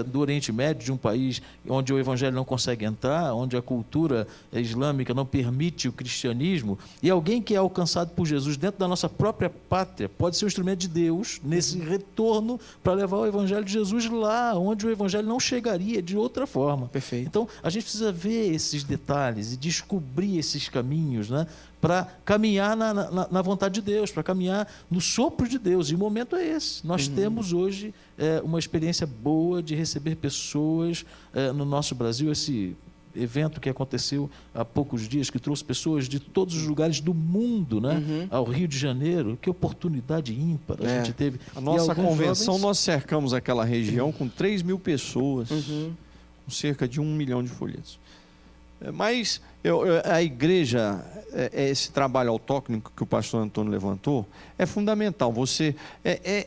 do Oriente Médio, de um país onde o Evangelho não consegue entrar, onde a cultura islâmica não permite o cristianismo, e alguém que é alcançado por Jesus dentro da nossa própria pátria pode ser um instrumento de Deus nesse retorno para levar o Evangelho de Jesus lá, onde o Evangelho não chegaria de outra forma. Perfeito. Então, a gente precisa ver esses detalhes e descobrir esses caminhos, né, para caminhar na vontade de Deus, para caminhar no sopro de Deus. E o momento é esse. Nós temos hoje uma experiência boa de receber pessoas no nosso Brasil, esse evento que aconteceu há poucos dias, que trouxe pessoas de todos os lugares do mundo, né, ao Rio de Janeiro. Que oportunidade ímpar a gente teve. A nossa convenção, jovens... nós cercamos aquela região com 3.000 pessoas, com cerca de 1 milhão de folhetos. Mas a igreja, esse trabalho autóctone que o pastor Antônio levantou, é fundamental.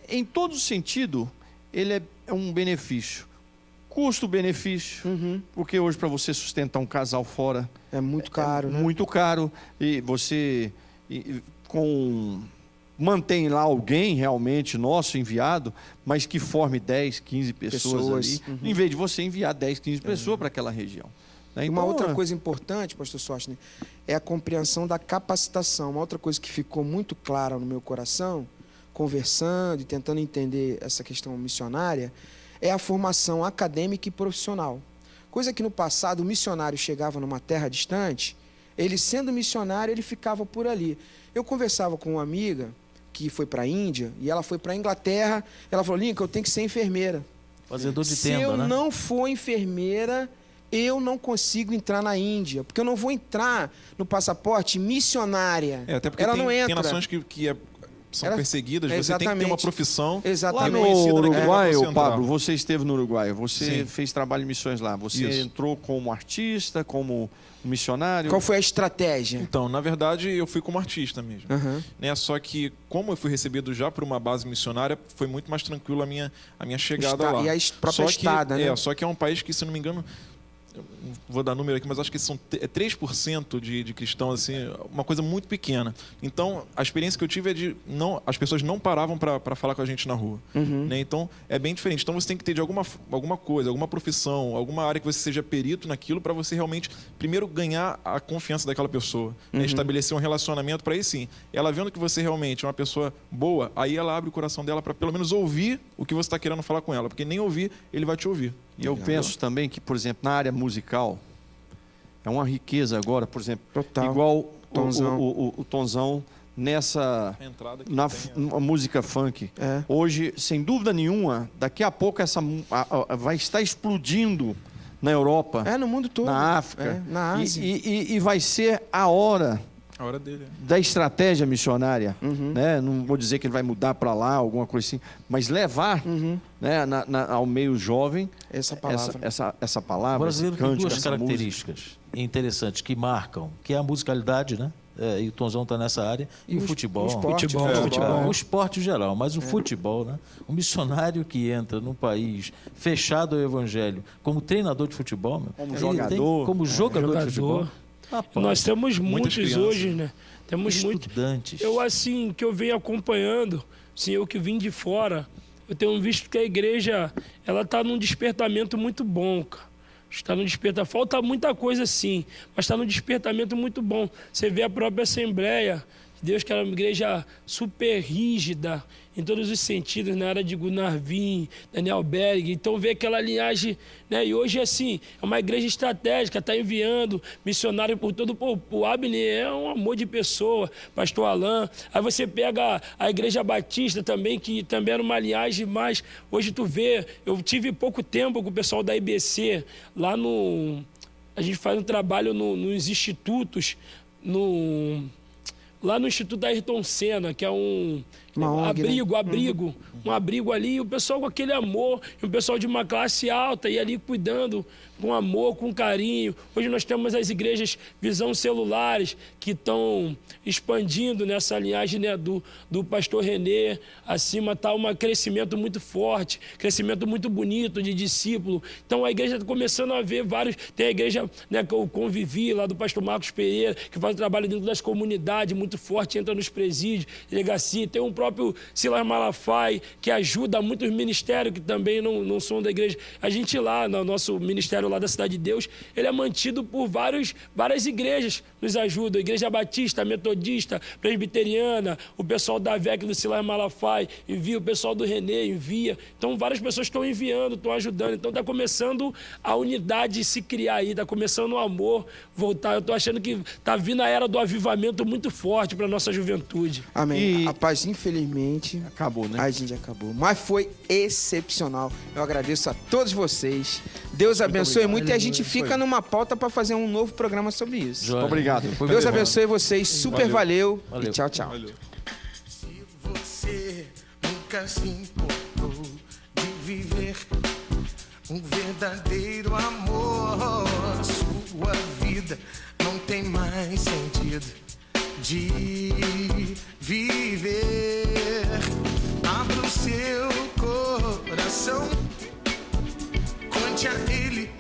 Em todo sentido, ele é um benefício. Custo-benefício, porque hoje para você sustentar um casal fora é muito caro, né? Muito caro, e você mantém lá alguém realmente nosso enviado, mas que forme 10, 15 pessoas ali, em vez de você enviar 10, 15 pessoas para aquela região. Né? Então, uma outra coisa importante, pastor Sostner, é a compreensão da capacitação. Uma outra coisa que ficou muito clara no meu coração, conversando e tentando entender essa questão missionária, é a formação acadêmica e profissional. Coisa que no passado o missionário chegava numa terra distante, ele sendo missionário, ele ficava por ali. Eu conversava com uma amiga que foi para a Índia, e ela foi para a Inglaterra, ela falou: Lincoln, eu tenho que ser enfermeira. Fazedor de Se tenda, eu né? não for enfermeira, eu não consigo entrar na Índia, porque eu não vou entrar no passaporte missionária. Até porque ela não entra. tem nações que são perseguidas, você tem que ter uma profissão. Lá no Uruguai, Pablo, você esteve no Uruguai, você fez trabalho de missões lá, você entrou como artista, como missionário? Qual foi a estratégia? Então, na verdade, eu fui como artista mesmo. Né? Só que, como eu fui recebido já por uma base missionária, foi muito mais tranquilo a minha chegada lá. E a própria estada, né? Só que é um país que, se não me engano, não vou dar número aqui, mas acho que são 3% de cristãos, assim, uma coisa muito pequena. Então, a experiência que eu tive é de as pessoas não paravam para falar com a gente na rua. Né? Então, é bem diferente. Então, você tem que ter de alguma coisa, alguma profissão, alguma área que você seja perito naquilo, para você realmente, primeiro, ganhar a confiança daquela pessoa. Né? Estabelecer um relacionamento, para aí sim. Ela vendo que você realmente é uma pessoa boa, aí ela abre o coração dela para pelo menos ouvir o que você está querendo falar com ela, porque nem ouvir, ele vai te ouvir. E eu penso também que, por exemplo, na área musical, é uma riqueza agora, por exemplo, Total. igual Tonzão. o Tonzão nessa A entrada que na tem, na música funk. É. Hoje, sem dúvida nenhuma, daqui a pouco vai estar explodindo na Europa, É, no mundo todo. na África, na Ásia. e vai ser a hora a hora dele. da estratégia missionária, Uhum. né? Não vou dizer que ele vai mudar para lá, alguma coisa assim, mas levar, Uhum. né, ao meio jovem Essa palavra. essa O palavra, brasileiro esse tem cântico, duas essa música. características interessantes que marcam, que é a musicalidade, né? E o Tonzão está nessa área, e o futebol. O esporte. Futebol, É, futebol. O esporte em geral, mas o futebol, né? O missionário que entra num país fechado ao evangelho como treinador de futebol, meu, Como ele jogador. tem, como jogador de futebol. Rapaz, Nós temos muitas muitos crianças. hoje, né? Temos muitos. estudantes. Eu, assim, que eu venho acompanhando, assim, eu que vim de fora, eu tenho visto que a igreja, ela está num despertamento muito bom, cara. Está no despertamento. Falta muita coisa, sim, mas está num despertamento muito bom. Você vê a própria Assembleia de Deus, que era uma igreja super rígida, em todos os sentidos, na era de Gunnar Vin, Daniel Berg. Então, vê aquela linhagem, né? E hoje, assim, é uma igreja estratégica, está enviando missionário por todo o Abner, é um amor de pessoa, pastor Alain. Aí você pega a igreja batista também, que também era uma linhagem, mas hoje tu vê, eu tive pouco tempo com o pessoal da IBC, lá no... A gente faz um trabalho nos institutos, lá no Instituto Ayrton Senna, que é um abrigo, um abrigo ali, e o pessoal com aquele amor, e o pessoal de uma classe alta, e ali cuidando com amor, com carinho. Hoje nós temos as igrejas Visão Celulares, que estão expandindo nessa linhagem, né, do pastor Renê. Acima está um crescimento muito forte, crescimento muito bonito de discípulo. Então a igreja está começando a ver vários... Tem a igreja, né, que eu convivi, lá do pastor Marcos Pereira, que faz um trabalho dentro das comunidades muito forte, entra nos presídios, delegacia. Tem um próprio Silas Malafaia, que ajuda muitos ministérios que também não são da igreja. A gente lá, no nosso ministério lá da Cidade de Deus, ele é mantido por várias igrejas, nos ajudam. Igreja Batista, Metodista, Presbiteriana, o pessoal da VEC do Silas Malafaia envia, o pessoal do Renê envia. Então, várias pessoas estão enviando, estão ajudando. Então, está começando a unidade se criar aí, está começando o amor voltar. Eu estou achando que está vindo a era do avivamento muito forte para a nossa juventude. Amém. E- Rapaz, infelizmente, Acabou, né? a gente acabou. Mas foi excepcional. Eu agradeço a todos vocês. Deus abençoe muito e a gente fica numa pauta para fazer um novo programa sobre isso. Joia. Obrigado. Foi Deus muito bom. abençoe vocês. Super valeu. Valeu. E tchau, tchau. Valeu. Se você nunca se importou de viver um verdadeiro amor, sua vida não tem mais sentido de viver. Abra o seu coração, conte a ele